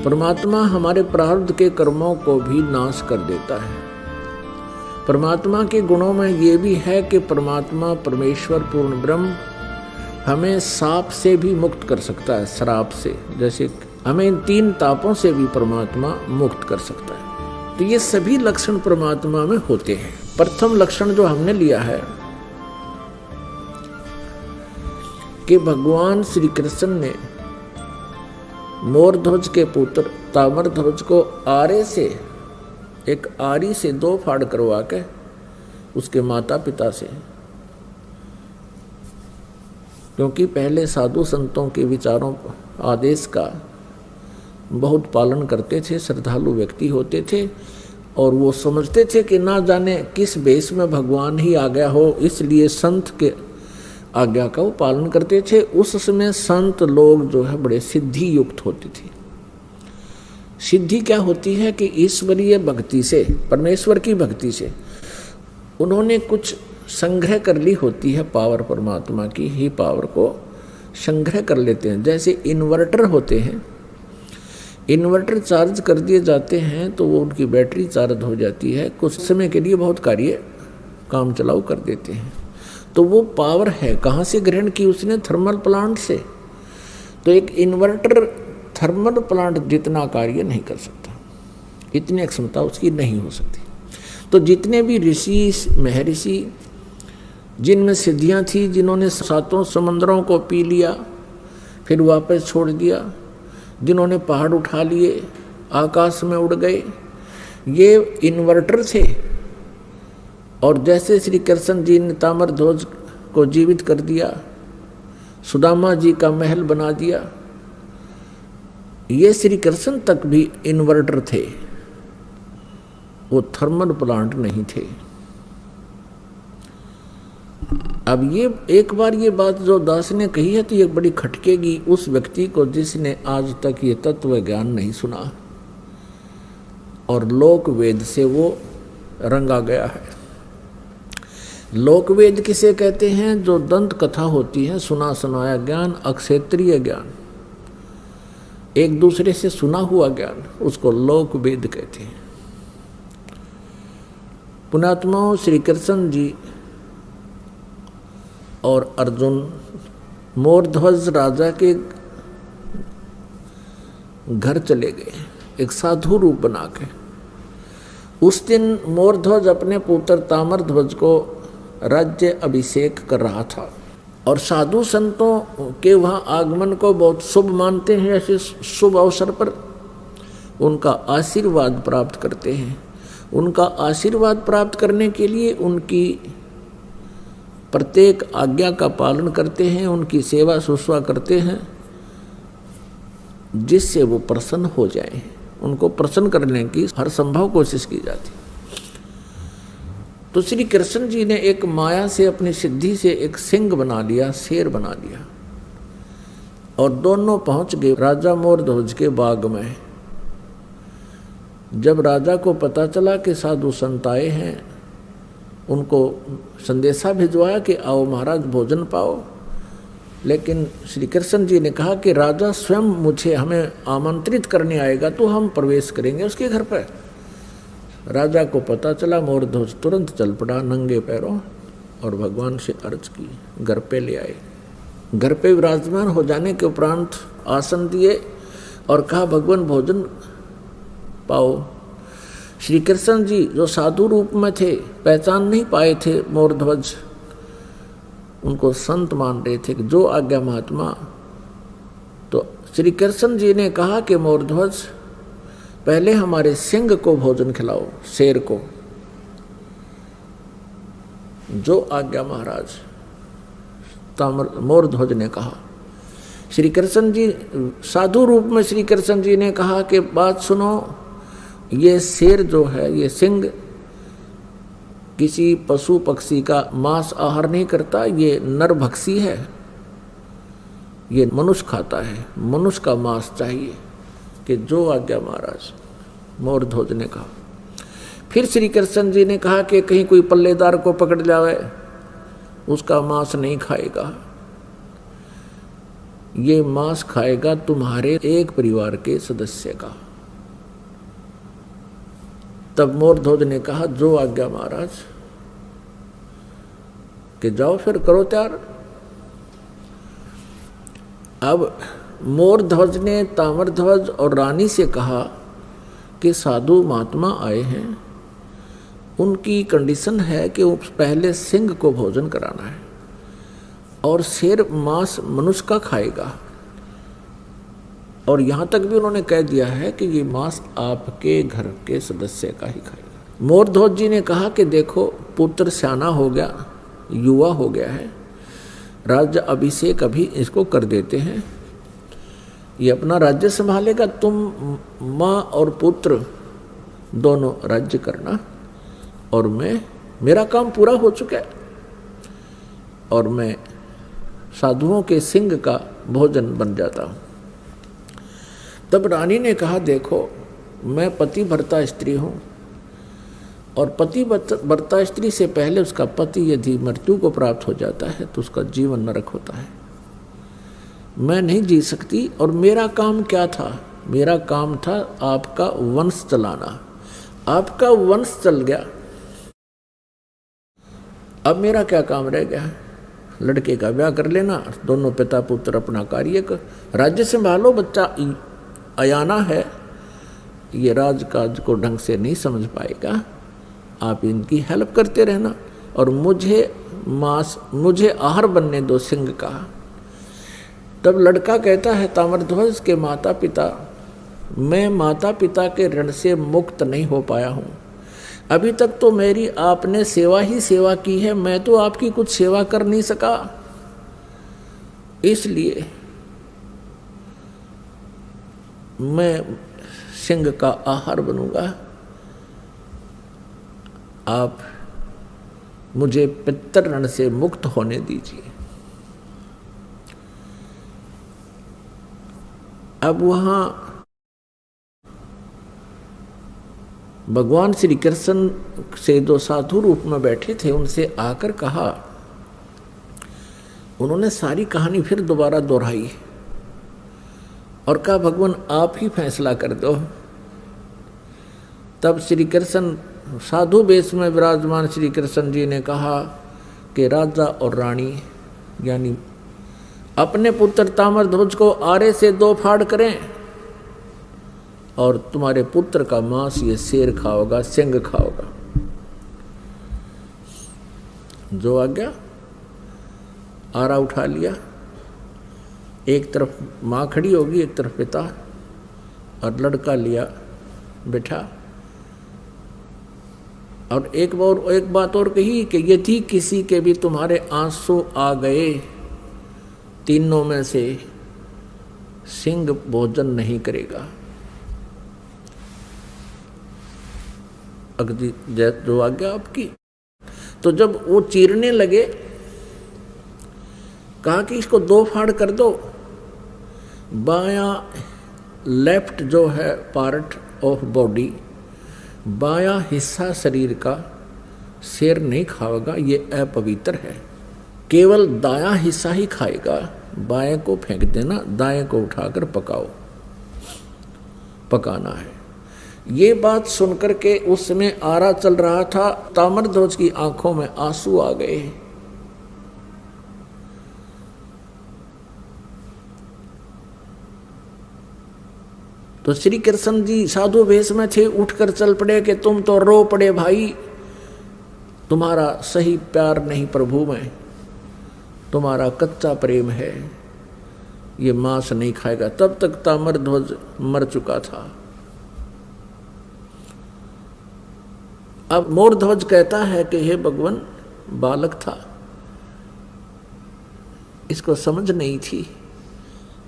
परमात्मा हमारे प्रारब्ध के कर्मों को भी नाश कर देता है। परमात्मा के गुणों में ये भी है कि परमात्मा परमेश्वर पूर्ण ब्रह्म हमें साप से भी मुक्त कर सकता है, श्राप से। जैसे हमें इन 3 तापों से भी परमात्मा मुक्त कर सकता है। तो ये सभी लक्षण परमात्मा में होते हैं। प्रथम लक्षण जो हमने लिया है कि भगवान श्री कृष्ण ने मोरध्वज के पुत्र ताम्रध्वज को आरे से, एक आरी से 2 फाड़ करवा के उसके माता पिता से, क्योंकि पहले साधु संतों के विचारों आदेश का बहुत पालन करते थे, श्रद्धालु व्यक्ति होते थे और वो समझते थे कि ना जाने किस वेश में भगवान ही आ गया हो, इसलिए संत के आज्ञा का वो पालन करते थे। उस समय संत लोग जो है बड़े सिद्धि युक्त होते थे। सिद्धि क्या होती है कि ईश्वरीय भक्ति से, परमेश्वर की भक्ति से उन्होंने कुछ संग्रह कर ली होती है, पावर परमात्मा की ही पावर को संग्रह कर लेते हैं। जैसे इन्वर्टर होते हैं, इन्वर्टर चार्ज कर दिए जाते हैं तो वो उनकी बैटरी चार्ज हो जाती है, कुछ समय के लिए बहुत कार्य काम चलाऊ कर देते हैं। तो वो पावर है कहाँ से ग्रहण की उसने? थर्मल प्लांट से। तो एक इन्वर्टर थर्मल प्लांट जितना कार्य नहीं कर सकता, इतनी क्षमता उसकी नहीं हो सकती। तो जितने भी ऋषि महर्षि जिनमें सिद्धियां थी, जिन्होंने 7 समंदरों को पी लिया फिर वापस छोड़ दिया, जिन्होंने पहाड़ उठा लिए आकाश में उड़ गए, ये इन्वर्टर थे। और जैसे श्री कृष्ण जी ने ताम्रध्वज को जीवित कर दिया, सुदामा जी का महल बना दिया, ये श्री कृष्ण तक भी इन्वर्टर थे, वो थर्मल प्लांट नहीं थे। अब ये एक बार ये बात जो दास ने कही है तो ये बड़ी खटकेगी उस व्यक्ति को जिसने आज तक ये तत्व ज्ञान नहीं सुना और लोक वेद से वो रंगा गया है। लोक वेद किसे कहते हैं? जो दंत कथा होती है, सुना सुनाया ज्ञान, अक्षेत्रीय ज्ञान, एक दूसरे से सुना हुआ ज्ञान, उसको लोक वेद कहते हैं। पुण्यात्माओं, श्री कृष्ण जी और अर्जुन मोरध्वज राजा के घर चले गए एक साधु रूप बना के। उस दिन मोरध्वज अपने पुत्र ताम्रध्वज को राज्य अभिषेक कर रहा था और साधु संतों के वहाँ आगमन को बहुत शुभ मानते हैं। ऐसे शुभ अवसर पर उनका आशीर्वाद प्राप्त करते हैं। उनका आशीर्वाद प्राप्त करने के लिए उनकी प्रत्येक आज्ञा का पालन करते हैं, उनकी सेवा शुश्रूषा करते हैं, जिससे वो प्रसन्न हो जाए। उनको प्रसन्न करने की हर संभव कोशिश की जाती। तो श्री कृष्ण जी ने एक माया से, अपनी सिद्धि से एक सिंह बना लिया, शेर बना लिया और दोनों पहुंच गए राजा मोरध्वज के बाग में। जब राजा को पता चला कि साधु संत आए हैं, उनको संदेशा भिजवाया कि आओ महाराज भोजन पाओ। लेकिन श्री कृष्ण जी ने कहा कि राजा स्वयं हमें आमंत्रित करने आएगा तो हम प्रवेश करेंगे उसके घर पर। राजा को पता चला, मोरध्वज तुरंत चल पड़ा नंगे पैरों और भगवान से अर्ज की, घर पे ले आए। घर पे विराजमान हो जाने के उपरांत आसन दिए और कहा भगवान भोजन पाओ। श्री कृष्ण जी जो साधु रूप में थे, पहचान नहीं पाए थे मोरध्वज, उनको संत मान रहे थे कि जो आज्ञा महात्मा। तो श्री कृष्ण जी ने कहा कि मोरध्वज पहले हमारे सिंह को भोजन खिलाओ, शेर को। जो आज्ञा महाराज, मोरध्वज ने कहा। श्री कृष्ण जी साधु रूप में श्री कृष्ण जी ने कहा कि बात सुनो, ये शेर जो है, ये सिंह किसी पशु पक्षी का मांस आहार नहीं करता, ये नरभक्षी है, ये मनुष्य खाता है, मनुष्य का मांस चाहिए। कि जो आज्ञा महाराज, मोरध्वज ने कहा। फिर श्री कृष्ण जी ने कहा कि कहीं कोई पल्लेदार को पकड़ लावे, उसका मांस नहीं खाएगा। ये मांस खाएगा तुम्हारे एक परिवार के सदस्य का। तब मोरध्वज ने कहा, जो आज्ञा महाराज, कि जाओ फिर करो तैयार। अब मोरध्वज ने ताम्रध्वज और रानी से कहा कि साधु महात्मा आए हैं, उनकी कंडीशन है कि पहले सिंह को भोजन कराना है और शेर मांस मनुष्य का खाएगा, और यहाँ तक भी उन्होंने कह दिया है कि ये मांस आपके घर के सदस्य का ही खाएगा। मोरध्वज जी ने कहा कि देखो, पुत्र सियाना हो गया, युवा हो गया है, राज्य अभिषेक अभी इसको कर देते हैं, ये अपना राज्य संभालेगा, तुम माँ और पुत्र दोनों राज्य करना, और मेरा काम पूरा हो चुका है, और मैं साधुओं के सिंह का भोजन बन जाता हूँ। तब रानी ने कहा, देखो, मैं पतिव्रता स्त्री हूँ, और पतिव्रता स्त्री से पहले उसका पति यदि मृत्यु को प्राप्त हो जाता है तो उसका जीवन नरक होता है, मैं नहीं जी सकती। और मेरा काम क्या था? मेरा काम था आपका वंश चलाना। आपका वंश चल गया, अब मेरा क्या काम रह गया? लड़के का ब्याह कर लेना, दोनों पिता पुत्र अपना कार्य कर, राज्य संभालो, बच्चा अयाना है, ये राजकाज को ढंग से नहीं समझ पाएगा, आप इनकी हेल्प करते रहना, और मुझे आहार बनने दो सिंह का। तब लड़का कहता है, ताम्रध्वज के माता पिता, मैं माता पिता के ऋण से मुक्त नहीं हो पाया हूँ, अभी तक तो मेरी आपने सेवा ही सेवा की है, मैं तो आपकी कुछ सेवा कर नहीं सका, इसलिए मैं सिंह का आहार बनूंगा, आप मुझे पितृ ऋण से मुक्त होने दीजिए। अब वहां भगवान श्री कृष्ण से जो साधु रूप में बैठे थे, उनसे आकर कहा, उन्होंने सारी कहानी फिर दोबारा दोहराई और कहा, भगवान आप ही फैसला कर दो। तब श्री कृष्ण साधु वेश में विराजमान श्री कृष्ण जी ने कहा कि राजा और रानी यानी अपने पुत्र ताम्रध्वज को आरे से 2 फाड़ करें, और तुम्हारे पुत्र का मांस ये शेर खाओगा, सिंह खाओगा। जो आ गया, आरा उठा लिया, एक तरफ माँ खड़ी होगी, एक तरफ पिता, और लड़का लिया बैठा, और एक बात और कही कि यदि किसी के भी तुम्हारे आंसू आ गए, तीनों में से सिंह भोजन नहीं करेगा। अगदी जो आ गया आपकी। तो जब वो चीरने लगे, कहा कि इसको 2 फाड़ कर दो, बायां लेफ्ट जो है पार्ट ऑफ बॉडी, बायां हिस्सा शरीर का शेर नहीं खाएगा, ये अपवित्र है, केवल दायां हिस्सा ही खाएगा, बाएं को फेंक देना, दाएं को उठाकर पकाना है। ये बात सुनकर के उसमें आरा चल रहा था, ताम्रध्वज की आंखों में आंसू आ गए। तो श्री कृष्ण जी साधु वेश में थे, उठकर चल पड़े कि तुम तो रो पड़े भाई, तुम्हारा सही प्यार नहीं प्रभु में, तुम्हारा कच्चा प्रेम है, ये मांस नहीं खाएगा। तब तक ताम्रध्वज मर चुका था। अब मोरध्वज कहता है कि हे भगवान, बालक था, इसको समझ नहीं थी,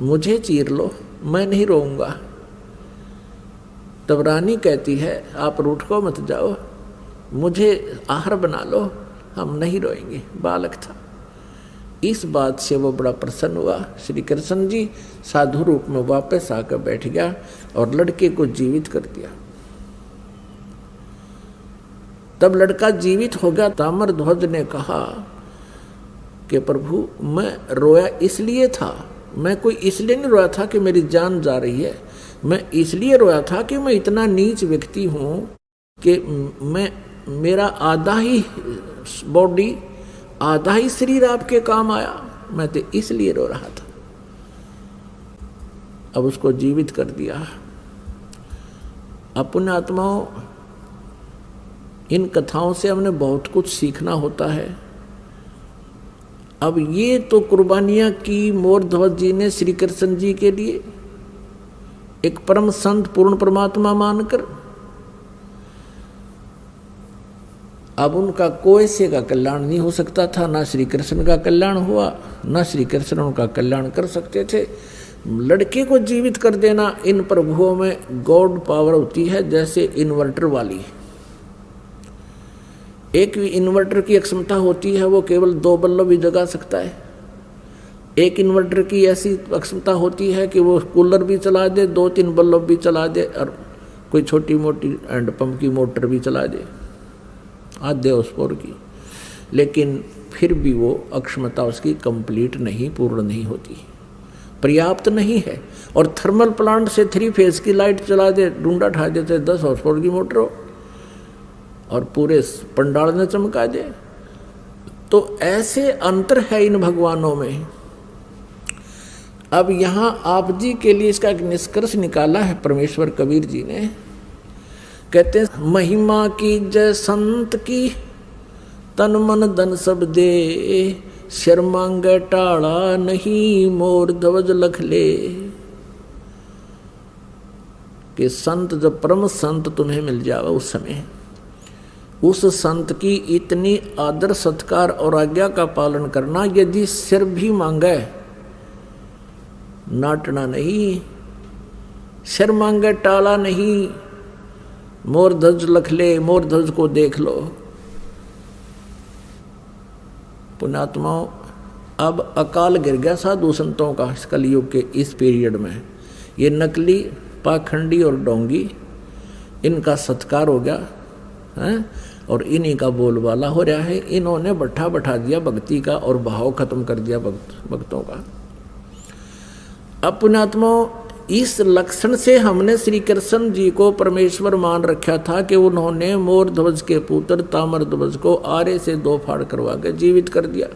मुझे चीर लो, मैं नहीं रोऊंगा। तब रानी कहती है, आप रूठ को मत जाओ, मुझे आहार बना लो, हम नहीं रोएंगे, बालक था। इस बात से वो बड़ा प्रसन्न हुआ। श्री कृष्ण जी साधु रूप में वापस आकर बैठ गया और लड़के को जीवित कर दिया। तब लड़का जीवित हो गया। ताम्रध्वज ने कहा कि प्रभु, मैं रोया इसलिए था, मैं कोई इसलिए नहीं रोया था कि मेरी जान जा रही है, मैं इसलिए रोया था कि मैं इतना नीच व्यक्ति हूँ कि मेरा आधा ही बॉडी, आधा ही शरीर आपके काम आया, मैं तो इसलिए रो रहा था। अब उसको जीवित कर दिया। अपने आत्माओं, इन कथाओं से हमने बहुत कुछ सीखना होता है। अब ये तो कुर्बानियां की मोर ध्वज जी ने श्री कृष्ण जी के लिए, एक परम संत पूर्ण परमात्मा मानकर। अब उनका कोई से का कल्याण नहीं हो सकता था, ना श्री कृष्ण का कल्याण हुआ, ना श्री कृष्ण उनका कल्याण कर सकते थे। लड़के को जीवित कर देना इन प्रभुओं में गॉड पावर होती है, जैसे इन्वर्टर वाली। एक इन्वर्टर की क्षमता होती है वो केवल 2 बल्ब भी जगा सकता है। एक इन्वर्टर की ऐसी क्षमता होती है कि वो कूलर भी चला दे, 2-3 बल्ब भी चला दे, और कोई छोटी मोटी हैंड पंप की मोटर भी चला दे, आधे हॉर्सपावर की। लेकिन फिर भी वो अक्षमता उसकी कंप्लीट नहीं, पूर्ण नहीं होती, पर्याप्त नहीं है। और थर्मल प्लांट से 3 फेज की लाइट चला दे, डूंडा ठा देते 10 हॉर्सपावर की मोटर हो और पूरे पंडाल में चमका दे। तो ऐसे अंतर है इन भगवानों में। अब यहाँ आप जी के लिए इसका एक निष्कर्ष निकाला है परमेश्वर कबीर जी ने। कहते हैं, महिमा की जय संत की, तन मन धन सब दे, शर मांगे टाड़ा नहीं, मोर ध्वज लख ले। कि संत, जब परम संत तुम्हें मिल जावे उस समय, उस संत की इतनी आदर सत्कार और आज्ञा का पालन करना। यदि सिर भी मांगे, नाटना नहीं, सिर मांगे टाला नहीं, मोर ध्वज लख ले, मोर ध्वज को देख लो। पुण्यात्माओं, अब अकाल गिर गया साधु संतों का इस कलयुग के इस पीरियड में। ये नकली, पाखंडी और डोंगी, इनका सत्कार हो गया है और इन्हीं का बोलबाला हो रहा है। इन्होंने बैठा दिया भक्ति का और भाव खत्म कर दिया भक्तों का। अब पुण्यात्माओं, इस लक्षण से हमने श्री कृष्ण जी को परमेश्वर मान रखा था कि उन्होंने मोर ध्वज के पुत्र ताम्र ध्वज को आरे से 2 फाड़ करवा के जीवित कर दिया।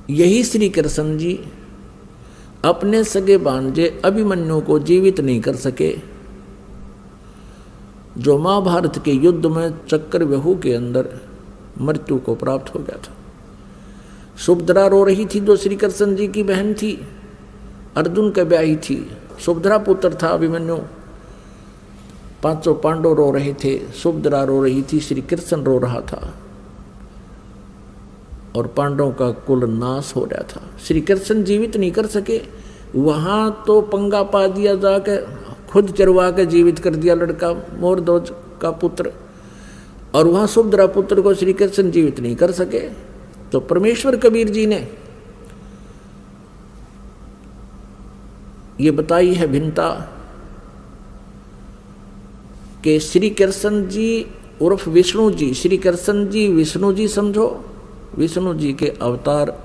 यही श्री कृष्ण जी अपने सगे भांजे अभिमन्यु को जीवित नहीं कर सके, जो महाभारत के युद्ध में चक्रव्यूह के अंदर मृत्यु को प्राप्त हो गया था। सुभद्रा रो रही थी, जो श्री कृष्ण जी की बहन थी, अर्जुन के ब्याही थी। सुभद्रा पुत्र था अभिमन्यु। 5 पांडव रो रहे थे, सुभद्रा रो रही थी, श्री कृष्ण रो रहा था और पांडवों का कुल नाश हो रहा था। श्री कृष्ण जीवित नहीं कर सके। वहां तो पंगा पा दिया, जाके खुद चरवा के जीवित कर दिया लड़का मोर ध्वज का पुत्र, और वहां सुभद्रा पुत्र को श्री कृष्ण जीवित नहीं कर सके। तो परमेश्वर कबीर जी ने ये बताई है भिन्नता कि श्री कृष्ण जी उर्फ विष्णु जी, श्री कृष्ण जी विष्णु जी समझो, विष्णु जी के अवतार,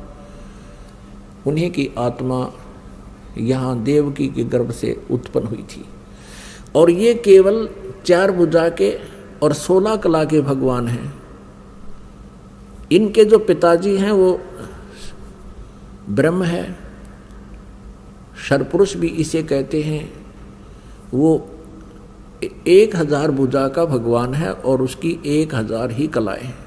उन्हीं की आत्मा यहाँ देवकी के गर्भ से उत्पन्न हुई थी। और ये केवल 4 भुजा के और 16 कला के भगवान हैं। इनके जो पिताजी हैं वो ब्रह्म है, शरपुरुष भी इसे कहते हैं। वो 1000 भुजा का भगवान है और उसकी 1000 ही कलाएं हैं।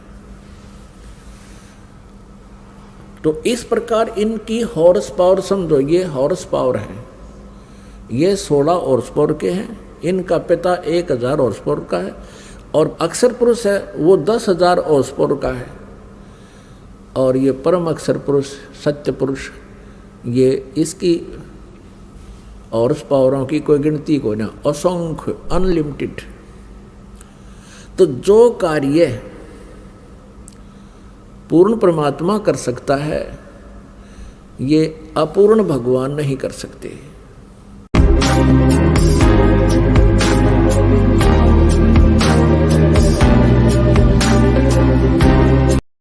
तो इस प्रकार इनकी हॉर्स पावर समझो, ये हॉर्स पावर है, ये 16 हॉर्स पावर के हैं। इनका पिता 1000 हॉर्स पावर का है और अक्षर पुरुष है वो 10,000 हॉर्स पावर का है। और ये परम अक्षर पुरुष, सत्य पुरुष, ये इसकी हॉर्स पावरों की कोई गिनती को ना, असंख्य, अनलिमिटेड। तो जो कार्य पूर्ण परमात्मा कर सकता है, ये अपूर्ण भगवान नहीं कर सकते।